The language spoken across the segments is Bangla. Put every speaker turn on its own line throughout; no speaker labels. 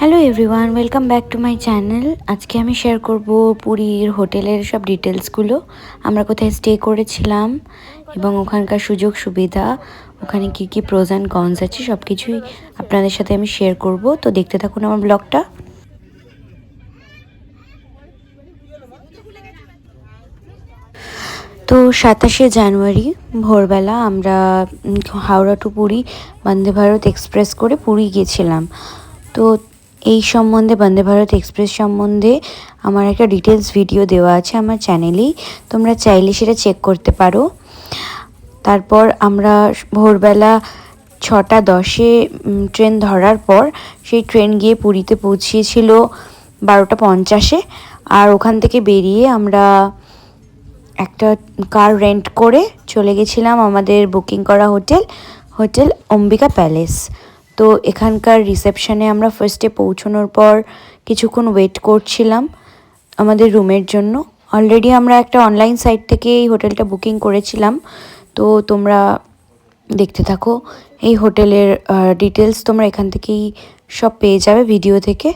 Hello everyone, welcome back to my channel. আজকে আমি শেয়ার করব পুরীর হোটেলের সব ডিটেলসগুলো। আমরা কোথায় স্টে করেছিলাম এবং ওখানকার সুযোগ সুবিধা, ওখানে কি কি প্রোজ অ্যান্ড কনস আছে, সব কিছুই আপনাদের সাথে আমি শেয়ার করব। তো দেখতে থাকুন আমার ব্লগটা। তো 27শে জানুয়ারি ভোরবেলা আমরা হাওড়া টু পুরী বন্দে ভারত এক্সপ্রেস করে পুরী গিয়েছিলাম। তো এই সম্বন্ধে, বন্দে ভারত এক্সপ্রেস সম্বন্ধে আমার একটা ডিটেলস ভিডিও দেওয়া আছে আমার চ্যানেলেই, তোমরা চাইলে সেটা চেক করতে পারো। তারপর আমরা ভোরবেলা 6:10-এ ট্রেন ধরার পর সেই ট্রেন গিয়ে পুরীতে পৌঁছিয়েছিল 12:50-এ। আর ওখান থেকে বেরিয়ে আমরা একটা কার রেন্ট করে চলে গেছিলাম আমাদের বুকিং করা হোটেল অম্বিকা প্যালেস। তো এখানকার রিসেপশনে আমরা ফার্স্টে পৌঁছানোর পর কিছুক্ষণ ওয়েট করছিলাম আমাদের রুমের জন্য। অলরেডি আমরা একটা অনলাইন সাইট থেকে এই হোটেলটা বুকিং করেছিলাম। তো তোমরা দেখতে থাকো, এই হোটেলের ডিটেলস তোমরা এখান থেকেই সব পেয়ে যাবে ভিডিও থেকে।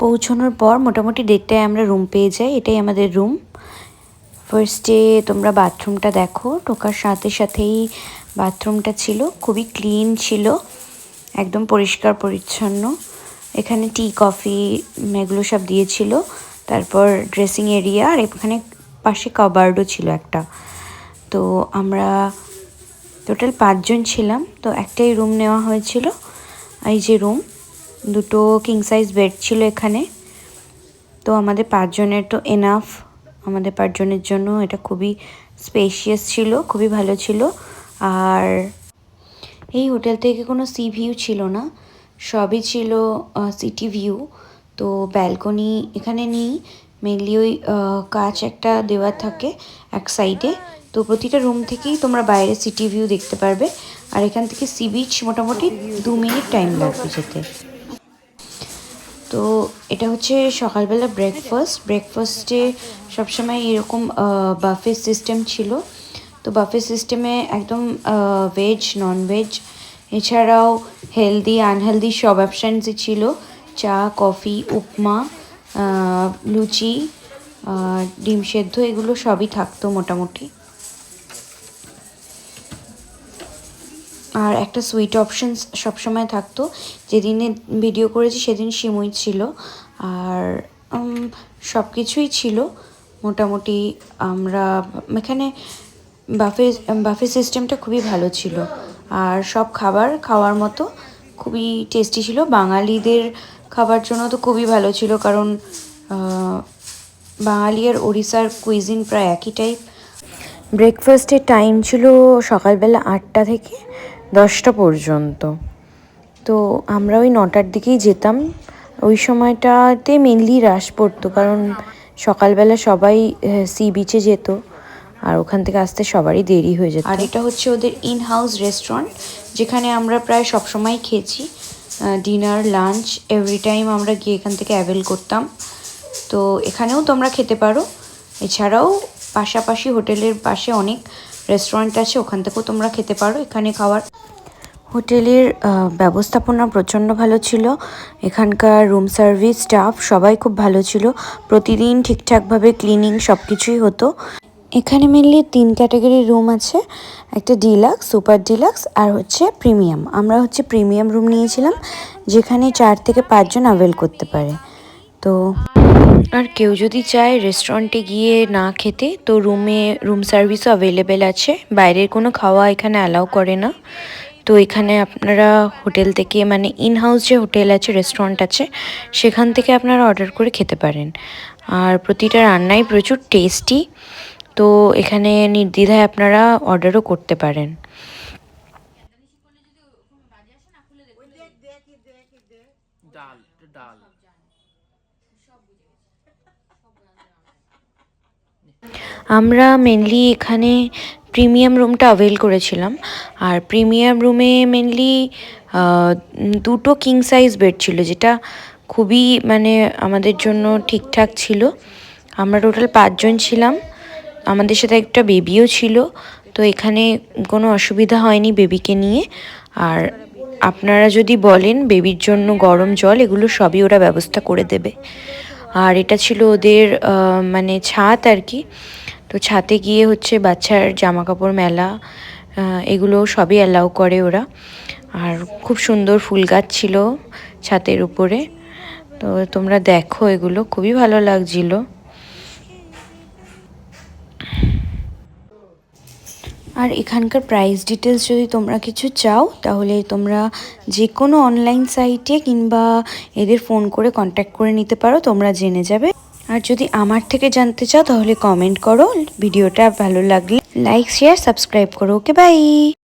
পৌঁছানোর পর মোটামুটি 1:30টায় আমরা রুম পেয়ে যাই। এটাই আমাদের রুম। ফার্স্টে তোমরা বাথরুমটা দেখো, ঢোকার সাথে সাথেই বাথরুমটা ছিল, খুবই ক্লিন ছিল, একদম পরিষ্কার পরিচ্ছন্ন। এখানে টি কফি এগুলো সব দিয়েছিল। তারপর ড্রেসিং এরিয়া, আর এখানে পাশে কাবার্ডও ছিল একটা। তো আমরা টোটাল 5 জন ছিলাম। তো একটাই রুম নেওয়া হয়েছিল, এই যে রুম, 2টো কিং সাইজ বেড ছিল এখানে। তো আমাদের 5 জনের তো এনাফ, আমাদের 5 জনের জন্য এটা খুবই স্পেশিয়াস ছিল, খুবই ভালো ছিল। আর এই হোটেল থেকে কোনো সি ভিউ ছিল না, সবই ছিল সিটি ভিউ। তো ব্যালকনি এখানে নেই, মেনলি ওই কাঁচ একটা দেওয়া থাকে এক সাইডে। তো প্রতিটা রুম থেকেই তোমরা বাইরে সিটি ভিউ দেখতে পারবে। আর এখান থেকে সি বিচ মোটামুটি 2 মিনিট টাইম লাগবে যেতে। তো এটা হচ্ছে সকালবেলা ব্রেকফাস্টে সবসময় এরকম বাফে সিস্টেম ছিল। তো বাফে সিস্টেমে একদম ভেজ, নন ভেজ, এছাড়াও হেলদি আনহেলদি সব অপশানসই ছিল। চা, কফি, উপমা, লুচি, ডিম সেদ্ধ, এগুলো সবই থাকতো মোটামুটি। আর একটা সুইট অপশানস সবসময় থাকতো। যেদিনে ভিডিও করেছি সেদিন সিমুই ছিল। আর সব কিছুই ছিল মোটামুটি। আমরা এখানে বাফে সিস্টেমটা খুবই ভালো ছিল। আর সব খাবার খাওয়ার মতো খুবই টেস্টি ছিল। বাঙালিদের খাবার জন্য তো খুবই ভালো ছিল, কারণ বাঙালি আর ওড়িশার কুইজিন প্রায় একই টাইপ। ব্রেকফাস্টের টাইম ছিল সকালবেলা 8টা থেকে 10টা পর্যন্ত। তো আমরা ওই 9টার দিকেই যেতাম। ওই সময়টাতে মেনলি রাশ পড়তো, কারণ সকালবেলা সবাই সি বিচে যেত, আর ওখান থেকে আসতে সবারই দেরি হয়ে যেত। আর এটা হচ্ছে ওদের ইন হাউস রেস্টুরেন্ট, যেখানে আমরা প্রায় সবসময় খেয়েছি। ডিনার, লাঞ্চ এভরি টাইম আমরা গিয়ে এখান থেকে অ্যাভেল করতাম। তো এখানেও তোমরা খেতে পারো। এছাড়াও পাশাপাশি হোটেলের পাশে অনেক রেস্টুরেন্ট আছে, ওখান থেকেও তোমরা খেতে পারো। এখানে খাওয়ার হোটেলের ব্যবস্থাপনা প্রচণ্ড ভালো ছিল। এখানকার রুম সার্ভিস, স্টাফ সবাই খুব ভালো ছিল। প্রতিদিন ঠিকঠাকভাবে ক্লিনিং সব কিছুই হতো। এখানে মেনলি 3 ক্যাটাগরির রুম আছে, একটা ডিলাক্স, সুপার ডিলাক্স, আর হচ্ছে প্রিমিয়াম। আমরা হচ্ছে প্রিমিয়াম রুম নিয়েছিলাম, যেখানে 4 থেকে 5 জন অ্যাভেল করতে পারে। তো আর কেউ যদি চায় রেস্টুরেন্টে গিয়ে না খেতে, তো রুম সার্ভিসও অ্যাভেলেবেল আছে। বাইরের কোনো খাওয়া এখানে অ্যালাউ করে না। তো এখানে আপনারা হোটেল থেকে, মানে ইন হাউস যে হোটেল আছে, রেস্টুরেন্ট আছে, সেখান থেকে আপনারা অর্ডার করে খেতে পারেন। আর প্রতিটা রান্নাই প্রচুর টেস্টি। তো এখানে নির্দ্বিধায় আপনারা অর্ডারও করতে পারেন। আমরা মেনলি এখানে প্রিমিয়াম রুমটা অ্যাভেল করেছিলাম। আর প্রিমিয়াম রুমে মেনলি 2টো কিং সাইজ বেড ছিল, যেটা খুবই মানে আমাদের জন্য ঠিকঠাক ছিল। আমরা টোটাল 5 জন ছিলাম, আমাদের সাথে একটা বেবিও ছিল। তো এখানে কোনো অসুবিধা হয়নি বেবিকে নিয়ে। আর আপনারা যদি বলেন বেবির জন্য গরম জল, এগুলো সবই ওরা ব্যবস্থা করে দেবে। আর এটা ছিল ওদের মানে ছাদ আর কি। তো ছাদে গিয়ে হচ্ছে বাচ্চার জামা কাপড় মেলা, এগুলো সবই অ্যালাউ করে ওরা। আর খুব সুন্দর ফুল গাছ ছিল ছাদের উপরে। তো তোমরা দেখো, এগুলো খুবই ভালো লাগছিল। আর এখানকার প্রাইস ডিটেলস যদি তোমরা কিছু চাও, তাহলে তোমরা যে কোনো অনলাইন সাইটে কিংবা এদের ফোন করে কন্ট্যাক্ট করে নিতে পারো, তোমরা জেনে যাবে। আর যদি আমার থেকে জানতে চাও তাহলে কমেন্ট করো। ভিডিওটা ভালো লাগলে লাইক শেয়ার সাবস্ক্রাইব করো। ওকে, বাই।